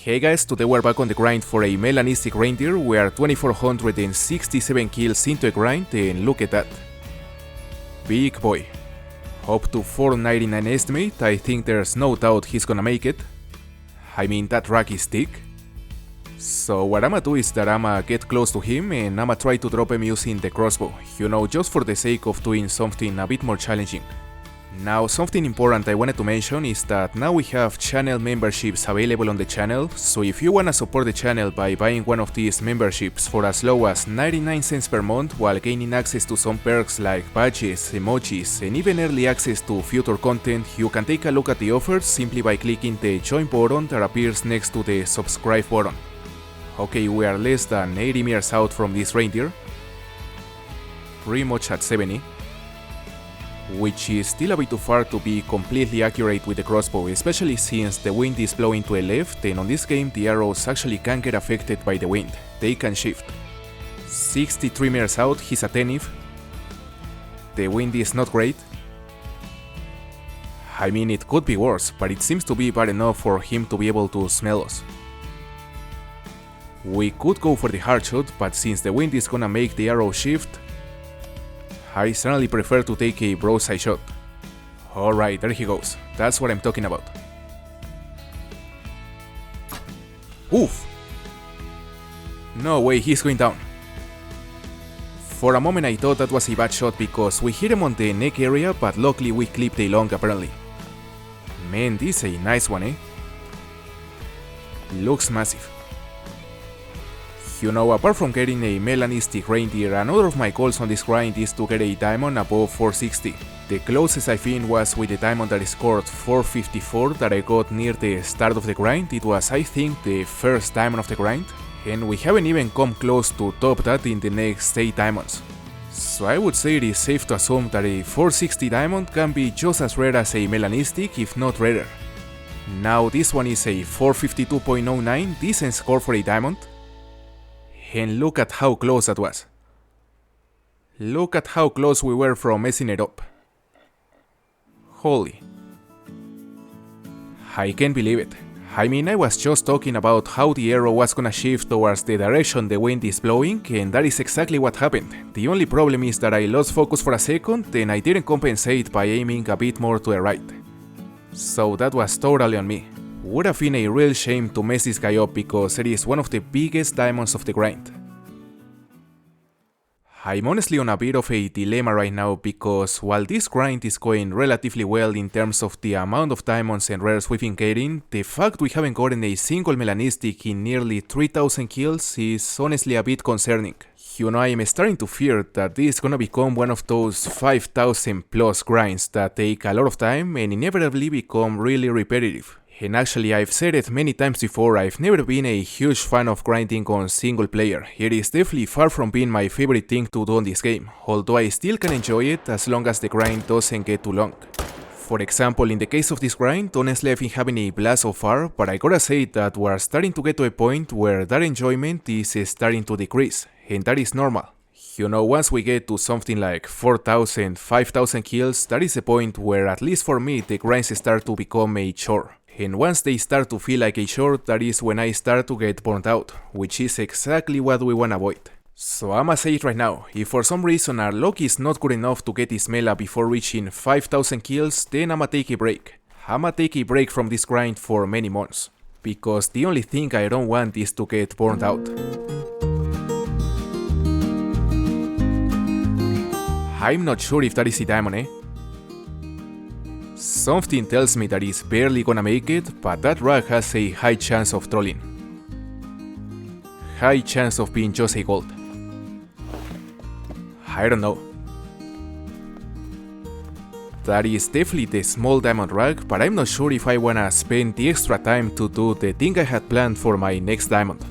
Hey guys, today we're back on the grind for a melanistic reindeer. We are 2467 kills into a grind and look at that. Big boy. Up to 499 estimate, I think there's no doubt he's gonna make it. I mean, that rack is thick. So what I'ma do is that I'ma get close to him and I'ma try to drop him using the crossbow, you know, just for the sake of doing something a bit more challenging. Now, something important I wanted to mention is that now we have channel memberships available on the channel, so if you wanna support the channel by buying one of these memberships for as low as 99 cents per month while gaining access to some perks like badges, emojis, and even early access to future content, you can take a look at the offers simply by clicking the join button that appears next to the subscribe button. Okay, we are less than 80 meters out from this reindeer, pretty much at 70. Which is still a bit too far to be completely accurate with the crossbow, especially since the wind is blowing to the left and on this game the arrows actually can get affected by the wind, they can shift. 63 meters out, he's attentive. The wind is not great. I mean, it could be worse, but it seems to be bad enough for him to be able to smell us. We could go for the hard shot, but since the wind is gonna make the arrow shift, I certainly prefer to take a broadside shot. Alright, there he goes. That's what I'm talking about. Oof! No way, he's going down. For a moment I thought that was a bad shot because we hit him on the neck area, but luckily we clipped a lung apparently. Man, this is a nice one, eh? Looks massive. You know, apart from getting a melanistic reindeer, another of my goals on this grind is to get a diamond above 460. The closest I've been was with the diamond that scored 454 that I got near the start of the grind. It was, I think, the first diamond of the grind, and we haven't even come close to top that in the next 8 diamonds. So I would say it is safe to assume that a 460 diamond can be just as rare as a melanistic, if not rarer. Now this one is a 452.09, decent score for a diamond. And look at how close that was. Look at how close we were from messing it up. Holy. I can't believe it. I mean, I was just talking about how the arrow was gonna shift towards the direction the wind is blowing, and that is exactly what happened. The only problem is that I lost focus for a second and I didn't compensate by aiming a bit more to the right. So that was totally on me. Would have been a real shame to mess this guy up because it is one of the biggest diamonds of the grind. I'm honestly on a bit of a dilemma right now because while this grind is going relatively well in terms of the amount of diamonds and rares we've been getting, the fact we haven't gotten a single melanistic in nearly 3000 kills is honestly a bit concerning. You know, I am starting to fear that this is gonna become one of those 5000 plus grinds that take a lot of time and inevitably become really repetitive. And actually, I've said it many times before, I've never been a huge fan of grinding on single player. It is definitely far from being my favorite thing to do in this game, although I still can enjoy it as long as the grind doesn't get too long. For example, in the case of this grind, honestly I've been having a blast so far, but I gotta say that we're starting to get to a point where that enjoyment is starting to decrease, and that is normal. You know, once we get to something like 4000, 5000 kills, that is the point where, at least for me, the grinds start to become a chore. And once they start to feel like a chore, that is when I start to get burnt out, which is exactly what we wanna avoid. So I'ma say it right now, if for some reason our luck is not good enough to get this mela before reaching 5000 kills, then I'ma take a break. I'ma take a break from this grind for many months, because the only thing I don't want is to get burnt out. I'm not sure if that is a diamond, eh? Something tells me that it's barely gonna make it, but that rag has a high chance of trolling. High chance of being just a gold. I don't know. That is definitely the small diamond rag, but I'm not sure if I wanna spend the extra time to do the thing I had planned for my next diamond.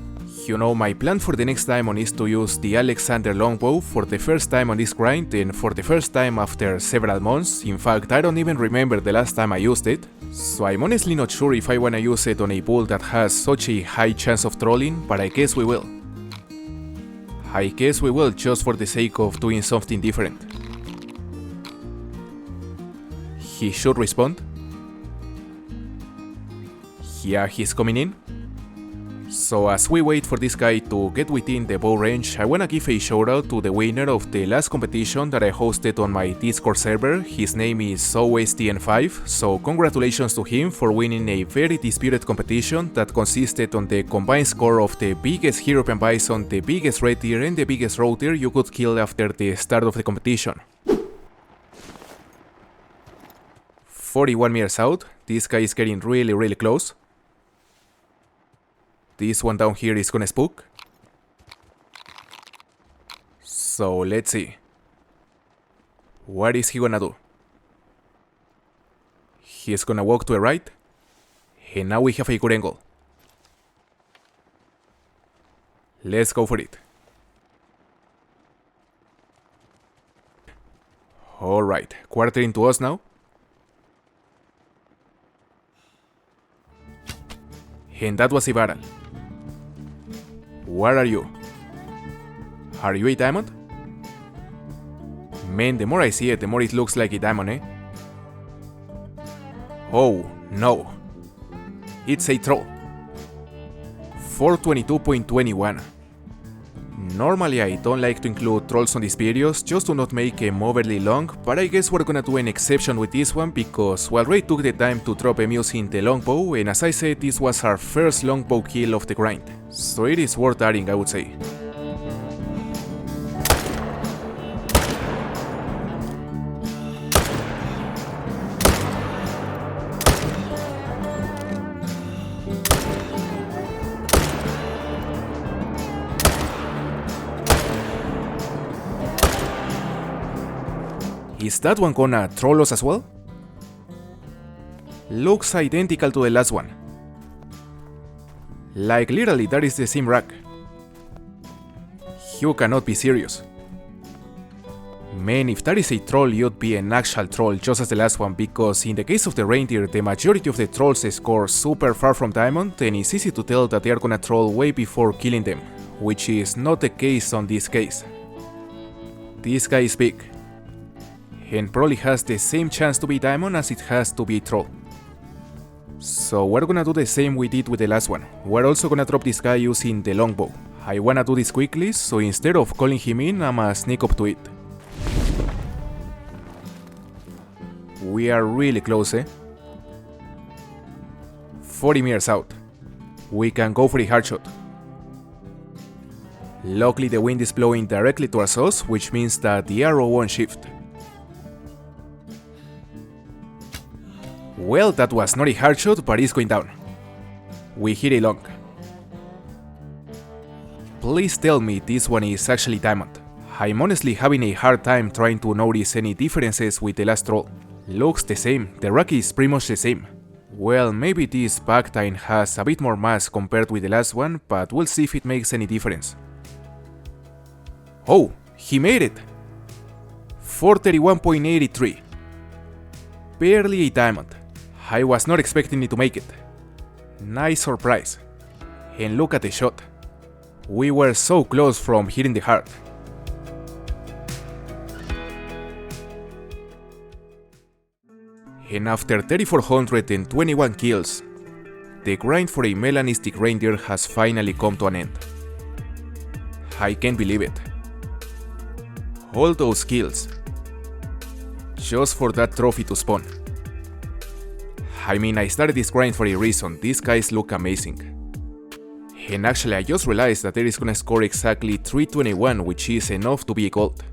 You know, my plan for the next diamond is to use the Alexander longbow for the first time on this grind and for the first time after several months. In fact, I don't even remember the last time I used it, so I'm honestly not sure if I wanna use it on a bull that has such a high chance of trolling, but I guess we will. I guess we will, just for the sake of doing something different. He should respond. Yeah, he's coming in. So as we wait for this guy to get within the bow range, I wanna give a shout out to the winner of the last competition that I hosted on my Discord server. His name is OSTN5, so congratulations to him for winning a very disputed competition that consisted on the combined score of the biggest European bison, the biggest red deer and the biggest roe deer you could kill after the start of the competition. 41 meters out, this guy is getting really close. This one down here is gonna spook. So let's see. What is he gonna do? He's gonna walk to the right. And now we have a good angle. Let's go for it. Alright, quartering to us now. And that was a barrel. What are you? Are you a diamond? Man, the more I see it, the more it looks like a diamond, eh? Oh, no. It's a troll. 422.21. Normally I don't like to include trolls on these videos just to not make them overly long, but I guess we're gonna do an exception with this one because we already took the time to drop em using the longbow, and as I said, this was our first longbow kill of the grind, so it is worth adding, I would say. Is that one gonna troll us as well? Looks identical to the last one. Like literally that is the same rack. You cannot be serious. Man, if that is a troll, you'd be an actual troll just as the last one, because in the case of the reindeer, the majority of the trolls score super far from diamond, and it's easy to tell that they are gonna troll way before killing them, which is not the case on this case. This guy is big, and probably has the same chance to be diamond as it has to be troll. So we're gonna do the same we did with the last one. We're also gonna drop this guy using the longbow. I wanna do this quickly, so instead of calling him in, I'ma sneak up to it. We are really close, eh? 40 meters out. We can go for a hard shot. Luckily the wind is blowing directly towards us, which means that the arrow won't shift. Well, that was not a hard shot, but it's going down. We hit a long. Please tell me this one is actually diamond. I'm honestly having a hard time trying to notice any differences with the last troll. Looks the same, the rack is pretty much the same. Well, maybe this back tine has a bit more mass compared with the last one, but we'll see if it makes any difference. Oh, he made it! 431.83. Barely a diamond. I was not expecting it to make it. Nice surprise. And look at the shot. We were so close from hitting the heart. And after 3,421 kills, the grind for a melanistic reindeer has finally come to an end. I can't believe it. All those kills, just for that trophy to spawn. I mean, I started this grind for a reason, these guys look amazing. And actually I just realized that there is gonna score exactly 321, which is enough to be a gold.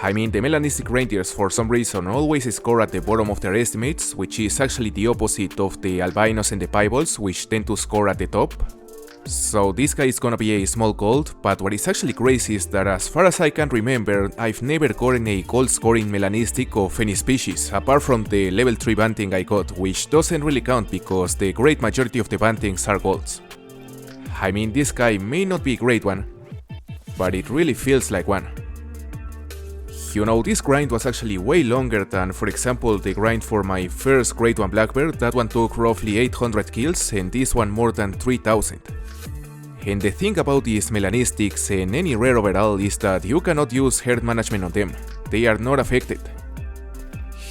I mean, the melanistic reindeers for some reason always score at the bottom of their estimates, which is actually the opposite of the albinos and the piebalds, which tend to score at the top. So this guy is gonna be a small gold, but what is actually crazy is that as far as I can remember, I've never gotten a gold scoring melanistic of any species, apart from the level 3 banting I got, which doesn't really count because the great majority of the bantings are golds. I mean, this guy may not be a great one, but it really feels like one. You know, this grind was actually way longer than, for example, the grind for my first grade 1 black bear. That one took roughly 800 kills and this one more than 3000. And the thing about these melanistics and any rare overall is that you cannot use herd management on them. They are not affected.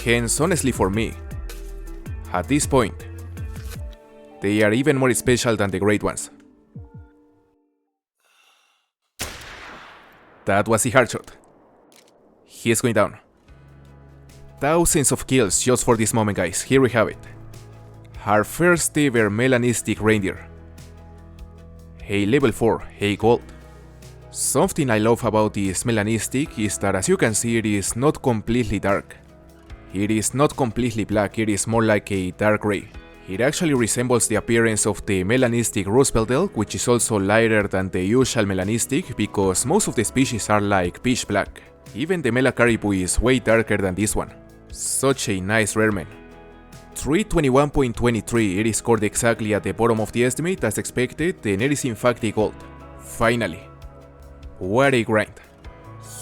Hence, honestly for me, at this point, they are even more special than the great ones. That was a hard shot. He's going down. Thousands of kills just for this moment, guys. Here we have it. Our first ever melanistic reindeer. A level 4, a gold. Something I love about this melanistic is that, as you can see, it is not completely dark. It is not completely black, it is more like a dark gray. It actually resembles the appearance of the melanistic Roosevelt elk, which is also lighter than the usual melanistic because most of the species are like pitch black. Even the mela caribou is way darker than this one. Such a nice rare man. 321.23, it is scored exactly at the bottom of the estimate as expected, and it is in fact a gold. Finally. What a grind.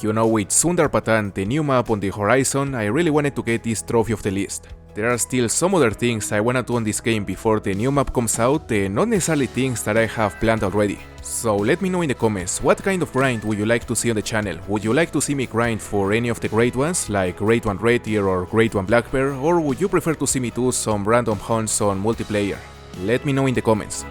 You know, with Sundarpatan, the new map on the horizon, I really wanted to get this trophy off the list. There are still some other things I wanna do on this game before the new map comes out, and not necessarily things that I have planned already. So let me know in the comments, what kind of grind would you like to see on the channel? Would you like to see me grind for any of the great ones, like Great One Red Deer or Great One Black Bear, or would you prefer to see me do some random hunts on multiplayer? Let me know in the comments.